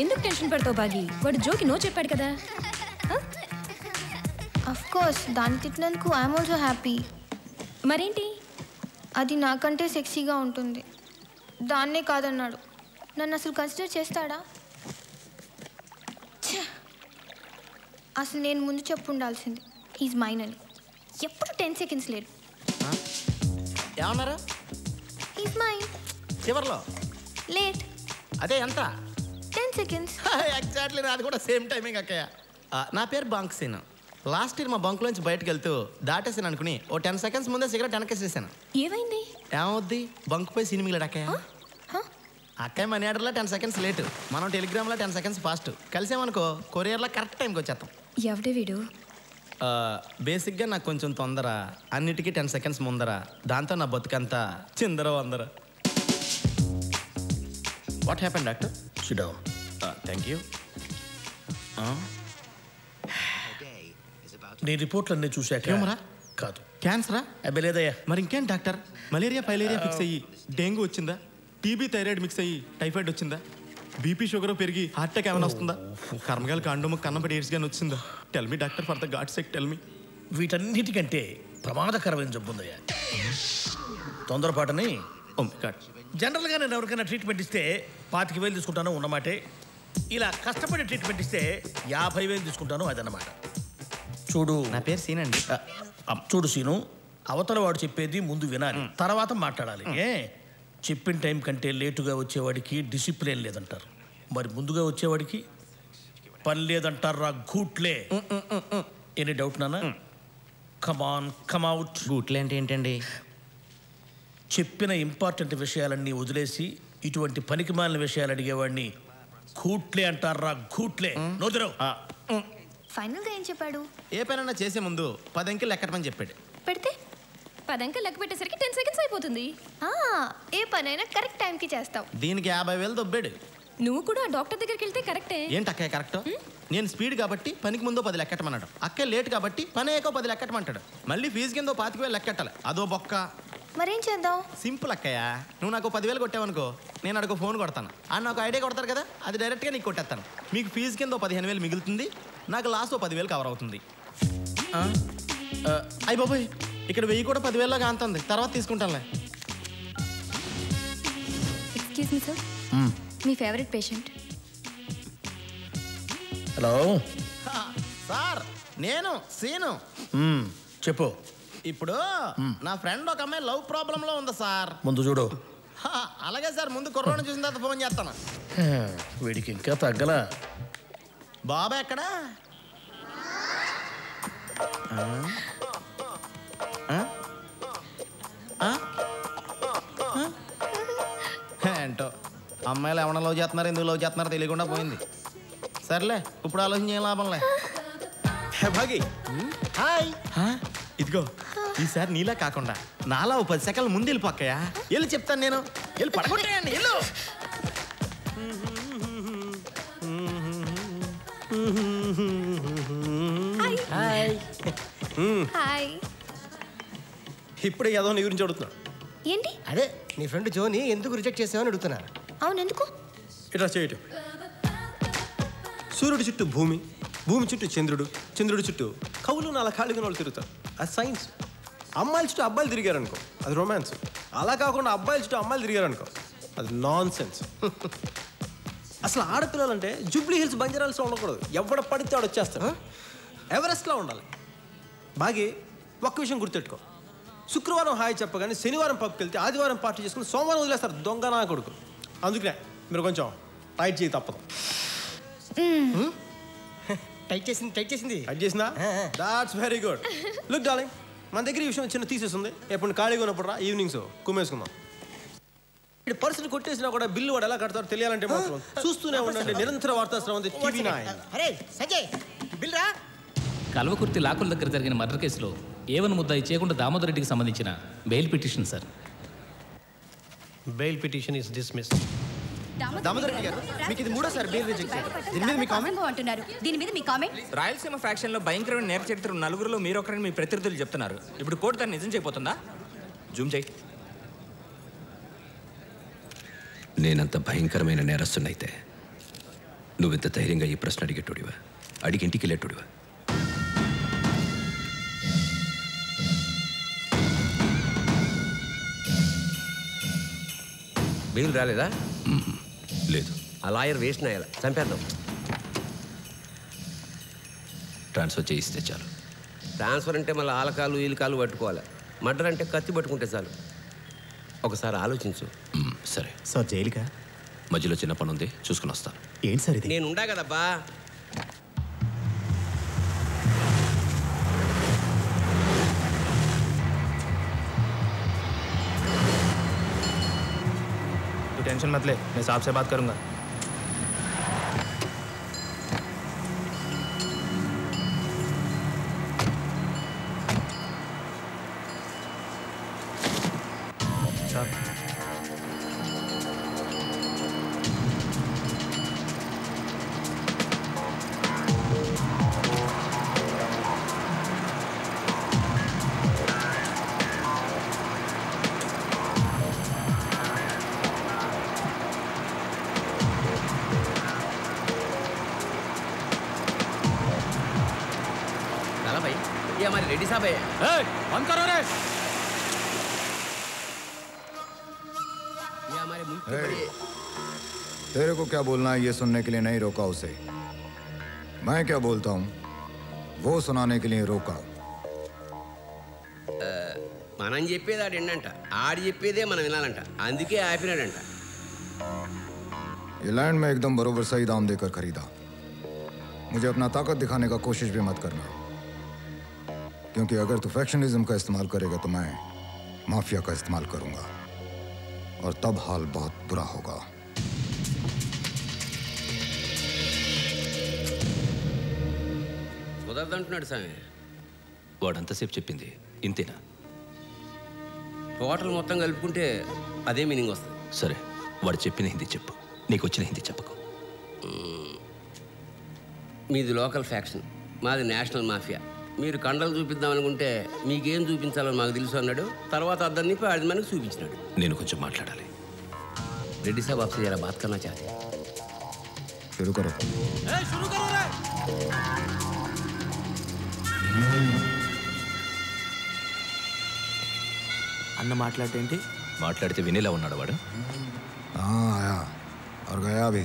ఎందుకు టెన్షన్ పడతావు బాగి? వాడు జోకి నో చెప్పాడు కదా. అఫ్ కోర్స్ దాన్ని తిట్టినందుకు ఐఎమ్ ఆల్సో హ్యాపీ. మరేంటి? అది నాకంటే సెక్సీగా ఉంటుంది. దాన్నే కాదన్నాడు. నన్ను అసలు కన్సిడర్ చేస్తాడా? అసలు నేను ముందు చెప్పు ఉండాల్సింది హీజ్ మైన్ అని. ఎప్పుడు 10 seconds లేడు. ఏమన్నారా? He's mine. చివర్లో లేట్. అదే ఎంత? 10 seconds. ఎగ్జాక్ట్లీ నాది కూడా సేమ్ టైమింగ్ అక్కయ్య. నా పేరు బంక్సీన్. లాస్ట్ ఇయర్ మా బంక్లోంచి బయటకు వెళ్తూ దాటేసాను అనుకుని ఓ 10 seconds ముందే సిగరెట్ వెనకేసేసాను. ఏమైంది? ఏమవుద్ది? బంక్ పోయి సినిమాలు అక్కయ్య. అక్కయ్య మనీ ఆర్డర్లో 10 seconds లేటు, మనం టెలిగ్రామ్లో 10 seconds ఫాస్ట్. కలిసామనుకో కొరియర్లో కరెక్ట్ టైంకి వచ్చేస్తాం. ఎవడే వీడు? బేసిక్గా నాకు కొంచెం తొందర, అన్నిటికీ 10 seconds ముందర. దాంతో నా బతుకంతా చిందర వందర. What happen doctor? Sit down. Thank you. నీ రిపోర్ట్లన్నీ చూశాక ట్యూమరా? కాదు, క్యాన్సరా? అబ్బలేదయ్యా. మరి ఇంకేం డాక్టర్? మలేరియా ఫైలేరియా ఫిక్స్ అయ్యి డెంగ్యూ వచ్చిందా? టీబీ థైరాయిడ్ మిక్స్ అయ్యి టైఫాయిడ్ వచ్చిందా? బీపీ షుగర్ పెరిగి హార్ట్ అటాక్ ఏమైనా వస్తుందా? కర్మగాలి కాండము కన్నపడి ఎయిడ్స్ గానీ వచ్చిందా? Tell me doctor, for the God sake tell me. వీటన్నిటికంటే ప్రమాదకరమైన జబ్బు ఉందయ్యా, తొందరపాటుని. జనరల్గా నేను ఎవరికైనా ట్రీట్మెంట్ ఇస్తే 25,000 తీసుకుంటాను ఉన్నమాటే. ఇలా కష్టపడి ట్రీట్మెంట్ ఇస్తే 50,000 తీసుకుంటాను అదన్నమాట. చూడు, నా పేరు సీన్ అండి. చూడు సీను, అవతల వాడు చెప్పేది ముందు వినాలి, తర్వాత మాట్లాడాలి. చెప్పిన టైం కంటే లేటుగా వచ్చేవాడికి డిసిప్లిన్ లేదంటారు, మరి ముందుగా వచ్చేవాడికి పని లేదంటారా? గూట్లే. ఎనీ డౌట్ నాన్న? కమాన్ కమ్అవుట్. గూట్లే అంటే ఏంటండి? చెప్పిన ఇంపార్టెంట్ విషయాలన్నీ వదిలేసి ఇటువంటి పనికి మాలిన విషయాలు అడిగేవాడిని గూట్లే అంటారా? గూట్లే. నోదిరావు. ఫైనల్గా ఏం చెప్పాడు? ఏ పనైనా చేసే ముందు 10 అంకెలు లెక్కటమని చెప్పాడు. పెడితే 10 అంకెలు లెక్క పెట్టేసరికి 10 seconds అయిపోతుంది. ఏ పనైనా కరెక్ట్ టైంకి చేస్తావు. దీనికి 50,000 దొబ్బాడు. నువ్వు కూడా డాక్టర్ దగ్గరికి వెళ్తే కరెక్టే. ఏంటి అక్కయ్య కరెక్ట్? నేను స్పీడ్ కాబట్టి పనికి ముందో 10 లెక్కటమన్నాడు. అక్కయ్య లేట్ కాబట్టి పని అయ్యాకో 10 లెక్కటమంటాడు. మళ్ళీ ఫీజు కింద 25,000 లెక్కట్టాలి. అదో బొక్క. మరేం చేద్దాం? సింపుల్ అక్కయ్య, నువ్వు నాకు 10,000 కొట్టావనుకో, నేను అడుగు ఫోన్ కొడతాను. నాకు ఐడియా కొడతారు కదా, అది డైరెక్ట్గా నీకు కొట్టేస్తాను. మీకు ఫీజు కింద 15,000 మిగులుతుంది, నాకు లాస్ట్ 10,000 కవర్ అవుతుంది. అయ్య బాబోయ్, ఇక్కడ 1000 కూడా 10,000 కాంతుంది, తర్వాత తీసుకుంటానులే. ఎక్స్క్యూజ్ మీ సార్, మీ ఫేవరెట్ పేషెంట్. హలో సార్, నేను సీను. చెప్పు. ఇప్పుడు నా ఫ్రెండ్ ఒక అమ్మాయి లవ్ ప్రాబ్లంలో ఉంది సార్. ముందు చూడు. అలాగే సార్, ముందు కుర్రోడ్ని చూసిన తర్వాత ఫోన్ చేస్తాను. వీడికి ఇంకా తగ్గలా. బాబా ఎక్కడా? ఏంటో అమ్మాయిలు ఎవరైనా లవ్ చేస్తున్నారు, ఎందుకు లవ్ చేస్తున్నారో తెలియకుండా పోయింది. సర్లే, ఇప్పుడు ఆలోచన ఏం లాభంలే. భాగి హాయ్. ఇదిగో, ఈసారి నీలా కాకుండా నాలా 10 సెకండ్ల ముందు వెళ్ళిపోక్కయా. వెళ్ళి చెప్తాను నేను. వెళ్ళి పడుకుంటాయండి. వెళ్ళు. హాయ్. ఇప్పుడే ఏదో నీ గురించి అడుగుతున్నా. ఏంటి? అదే నీ ఫ్రెండ్ జోని ఎందుకు రిజెక్ట్ చేసావని అడుగుతున్నా. అవును, ఎందుకు? ఇట్లా చేయటం. సూర్యుడి చుట్టూ భూమి, భూమి చుట్టూ చంద్రుడు, చంద్రుడి చుట్టూ కవులు 4 ఖాళీగా వాళ్ళు తిరుగుతారు. అది సైన్స్. అమ్మాయిల చుట్టూ అబ్బాయిలు తిరిగారనుకో, అది రొమాన్స్. అలా కాకుండా అబ్బాయిల చుట్టూ అమ్మాయిలు తిరిగారనుకో, అది నాన్ సెన్స్. అసలు ఆడపిల్లలంటే జూబ్లీ హిల్స్, బంజారాల్స్లో ఉండకూడదు. ఎవడ పడితే ఆడు వచ్చేస్తాడు. ఎవరెస్ట్లో ఉండాలి. బాగా ఒక్క విషయం గుర్తెట్టుకో, శుక్రవారం హాయ్ చెప్పగానే శనివారం పబ్కి వెళ్తే ఆదివారం పార్టీ చేసుకుని సోమవారం వదిలేస్తారు దొంగ నా కొడుకు. అందుకనే మీరు కొంచెం టైట్ చేయి, తప్పదు. టైట్ చేసింది. టైట్ చేసిందా? That's very good. Look darling, మన దగ్గర ఈ విషయం చిన్న తీసేస్తుంది. ఎప్పుడు ఖాళీగా ఉన్నప్పుడు రా, ఈవినింగ్స్ కుమ్మేసుకుందాం. ఇప్పుడు పర్సన్ కొట్టేసినా కూడా బిల్లు వాడు ఎలా కడతారో తెలియాలంటే మాత్రం చూస్తూనే ఉండండి. నిరంతర వార్తాశ్రమం టీవీ9. అరే సంజయ్, బిల్ రా. కల్వకుర్తి లాకుల దగ్గర జరిగిన మర్డర్ కేసులో ఏవన్ ముద్దాయి చేయకుండా దామోదర్ రెడ్డికి సంబంధించిన bail petition sir. Bail petition is dismissed. Damodar Reddy గారు, మీకు ఇది మూడోసారి బెయిల్ రిజెక్ట్ చేయడం. దీని మీద మీ కామెంట్ అంటున్నారు. దీని మీద మీ కామెంట్? రాయలసీమ ఫ్యాక్షన్లో భయంకరమైన నేర చరిత్ర నలుగురులో మీరు ఒకరని మీ ప్రతినిధులు చెప్తున్నారు. ఇప్పుడు కోర్టు దాన్ని నిజం చేయబోతుందా? జూమ్ చేయి. నేనంత భయంకరమైన నేరస్తున్నైతే నువ్వెంత ధైర్యంగా ఈ ప్రశ్న అడిగేటోడివా? అడిగి ఇంటికి వెళ్ళేటోడివా? బెయిల్ రాలేదా? లేదు. ఆ లాయర్ వేస్ట్ అయ్యాల, చంపేద్దాం. ట్రాన్స్ఫర్ చేయిస్తే చాలు. ట్రాన్స్ఫర్ అంటే మళ్ళీ ఆలకాలు ఈలకాలు పట్టుకోవాలి. మర్డర్ అంటే కత్తి పట్టుకుంటే చాలు. ఒకసారి ఆలోచించు. సరే సార్, జైలుగా మధ్యలో చిన్న పని ఉంది, చూసుకుని వస్తాను. ఏంటి సార్ ఇది? నేను ఉండా కదబ్బా. टेंशन मत ले, मैं साहब से बात करूंगा. भाई, ये हमारे रेड्डी साहब है. बंद करो रे. ये हमारे मुल्क के बड़े. तेरे को क्या बोलना है ये सुनने के लिए नहीं रोका उसे. मैं क्या बोलता हूँ वो सुनाने के लिए रोका. మనం చెప్పేది ఆడు ఏంటంట, ఆడు చెప్పేదే మనం వినాలంట, అందుకే ఆపినాడంట. ये लैंड में एकदम बरोबर सही दाम देकर खरीदा. मुझे अपना ताकत दिखाने का कोशिश भी मत करना, क्योंकि अगर तू फैक्शनिज्म का इस्तेमाल करेगा तो मैं माफिया का इस्तेमाल करूंगा और तब हाल बहुत बुरा होगा. కుదరదంటున్నాడు స్వామి. వాడంతసేపు చెప్పింది ఇంతేనా? టోటల్ మొత్తం కలుపుకుంటే అదే మీనింగ్ వస్తుంది. సరే, వాడు చెప్పిన హిందీ చెప్పు, నీకు వచ్చిన హిందీ చెప్పకు. మీది లోకల్ ఫ్యాక్షన్, మాది నేషనల్ మాఫియా. మీరు కండలు చూపిద్దామనుకుంటే మీకేం చూపించాలో మాకు తెలుసు అన్నాడు. తర్వాత అద్దరు నింపి 5 మందికి చూపించినాడు. నేను కొంచెం మాట్లాడాలి. రెడ్డి సాబ్ आपसे जरा बात करना चाहते हैं. शुरू करो. शुरू करो रे. అన్న మాట్లాడేంటి? మాట్లాడితే వినేలా ఉన్నాడు వాడు. हाँ आया और गया भी.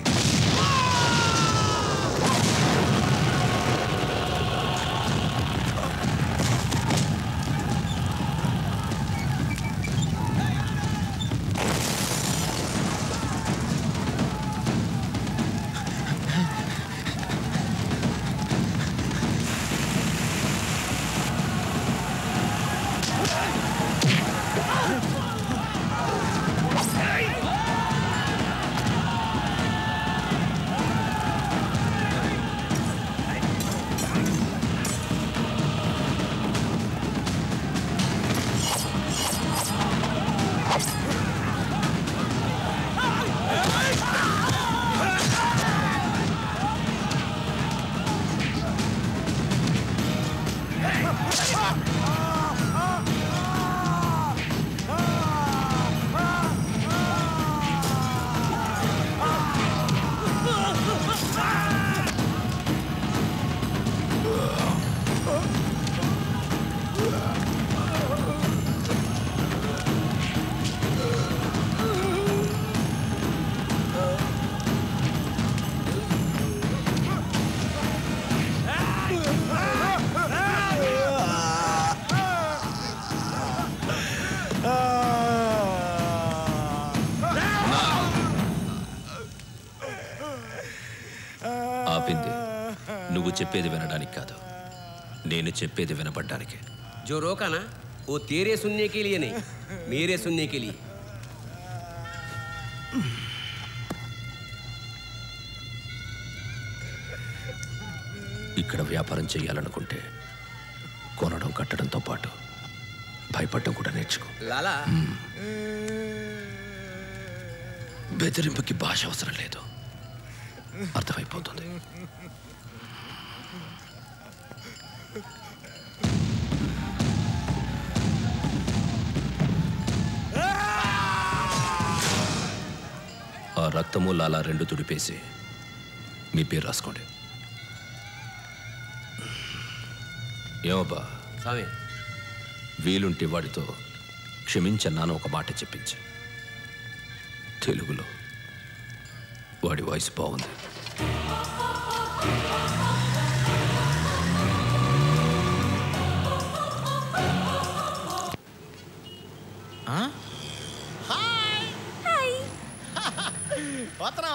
ఆపింది నువ్వు చెప్పేది వినడానికి కాదు, నేను చెప్పేది వినపడ్డానికి. जो रोका ना वो तेरे सुनने के लिए नहीं, मेरे सुनने के लिए. ఇక్కడ వ్యాపారం చేయాలనుకుంటే కొనడం కట్టడంతో పాటు భయపడడం కూడా నేర్చుకో. లాలా బెదిరింపుకి భాష అవసరం లేదు, అర్థమైపోతుంది. ఆ రక్తము లాలా రెండు తుడిపేసి మీ పేరు రాసుకోండి. ఏమబ్బా స్వామి, వీలుంటే వాడితో క్షమించన్నాను ఒక మాట చెప్పించు. తెలుగులో. వాడి వాయిస్ బాగుంది. వత్తనా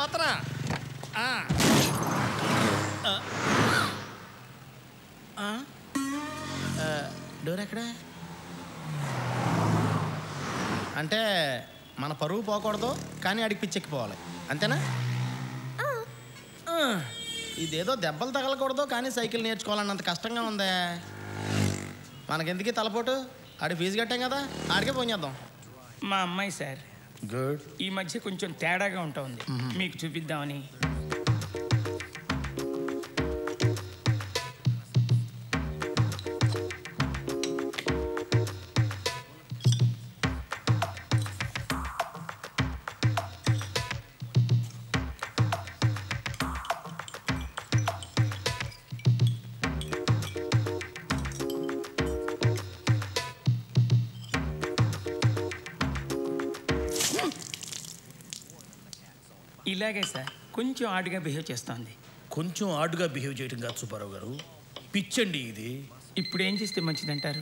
డోర్ ఎక్కడా? అంటే మన పరువు పోకూడదు, కానీ అడిగి పిచ్చెక్కిపోవాలి, అంతేనా? ఇదేదో దెబ్బలు తగలకూడదు, కానీ సైకిల్ నేర్చుకోవాలన్నంత కష్టంగా ఉందే. మనకెందుకు తలపోటు? ఆడి ఫీజు కట్టాం కదా, ఆడికే ఫోన్ చేద్దాం. మా అమ్మాయి సార్, గుడ్. ఈ మధ్య కొంచెం తేడాగా ఉంటుంది, మీకు చూపిద్దామని. ఇలాగే సార్, కొంచెం ఆడుగా బిహేవ్ చేస్తుంది. కొంచెం ఆడుగా బిహేవ్ చేయడం కాదు సుబ్బారావు గారు, పిచ్చండి ఇది. ఇప్పుడు ఏం చేస్తే మంచిదంటారు?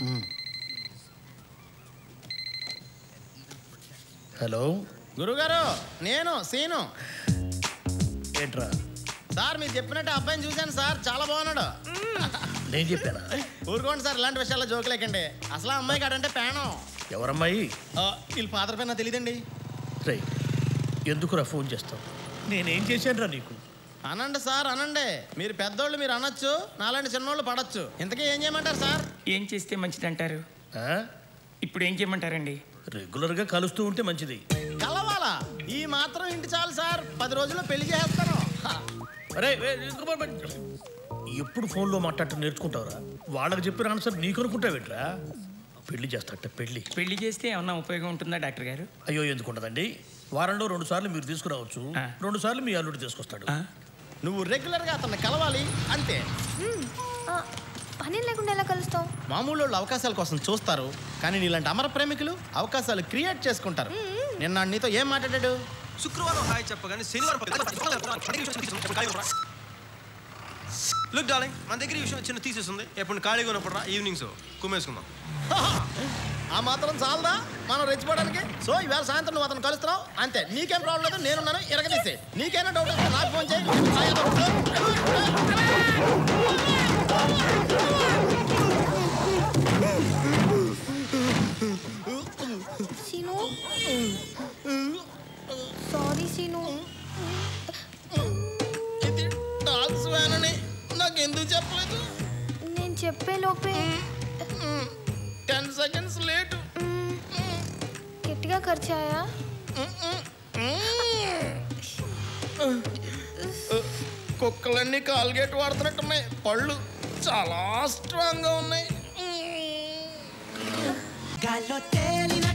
హలో గురుగారు, నేను సీను. ఏంట్రా సార్? మీరు చెప్పినట్టు అబ్బాయిని చూశాను సార్, చాలా బాగున్నాడు. నేను చెప్పానా? ఊరుకోండి సార్, ఇలాంటి విషయాల్లో జోకులేకండి. అసలు అమ్మాయి కాడంటే ప్యానం. ఎవరమ్మాయి? వీళ్ళ ఫాదర్ పైన తెలియదండి. రే, ఎందుకురా ఫోన్ చేస్తావు? నేనేం చేశానురా నీకు? అనండి సార్, అనండి. మీరు పెద్దోళ్ళు, మీరు అనొచ్చు, నాలాంటి చిన్నోళ్ళు పడచ్చు. ఇంతకీ ఏం చేయమంటారు సార్? ఏం చేస్తే మంచిదంటారు? ఇప్పుడు ఏం చేయమంటారండి? రెగ్యులర్గా కలుస్తూ ఉంటే మంచిది. కలవాలా? ఈ మాత్రం ఇంటి చాలు సార్, 10 రోజుల్లో పెళ్లి చేస్తాను. అరే, ఎప్పుడు ఫోన్లో మాట్లాడటం నేర్చుకుంటావురా? వాళ్ళకి చెప్పిన ఆన్సర్ నీకు అనుకుంటావేట్రా? పెళ్లి చేస్తాట. పెళ్లి చేస్తే ఏమన్నా ఉపయోగం ఉంటుందా డాక్టర్ గారు? అయ్యో, ఎందుకుంటుందండి? వారంలో 2 సార్లు మీరు తీసుకురావచ్చు, 2 సార్లు మీ అల్లుడు తీసుకొస్తాడు. నువ్వు రెగ్యులర్గా అతన్ని కలవాలి అంతే. పని లేకుండా ఎలా కలుస్తావు? మామూలు వాళ్ళు అవకాశాల కోసం చూస్తారు, కానీ నీలాంటి అమర ప్రేమికులు అవకాశాలు క్రియేట్ చేసుకుంటారు. నిన్న నీతో ఏం మాట్లాడాడు? శుక్రవారం హాయ్ చెప్పగానే శనివారం లుక్ డార్లింగ్, మన దగ్గర ఈ విషయం చిన్న తీసేస్తుంది. ఎప్పుడు ఖాళీగా ఉన్నప్పుడు రా, ఈవినింగ్స్ కుమ్మేసుకుందాం. ఆ మాత్రం చాలదా మనం రెచ్చిపోవడానికి? సో ఈవేళ సాయంత్రం నువ్వు అతను కలుస్తున్నావు అంతే. నీకేం ప్రాబ్లం లేదు, నేనున్నాను, ఎరగదీసే. నీకైనా డౌట్ వస్తే నాకు ఫోన్ చేయి. సీను, సారీ సీను. ఇది డాగ్స్ వ్యాన్ అని నాకు ఎందుకు చెప్పలేదు? నేను చెప్పే లోపే 10 seconds లేటు. గట్టిగా ఖర్చాయా? కుక్కలన్నీ కాల్గేట్ వాడుతున్నట్టున్నాయి, పళ్ళు చాలా స్ట్రాంగ్ గా ఉన్నాయి. గాల్లో తేలిన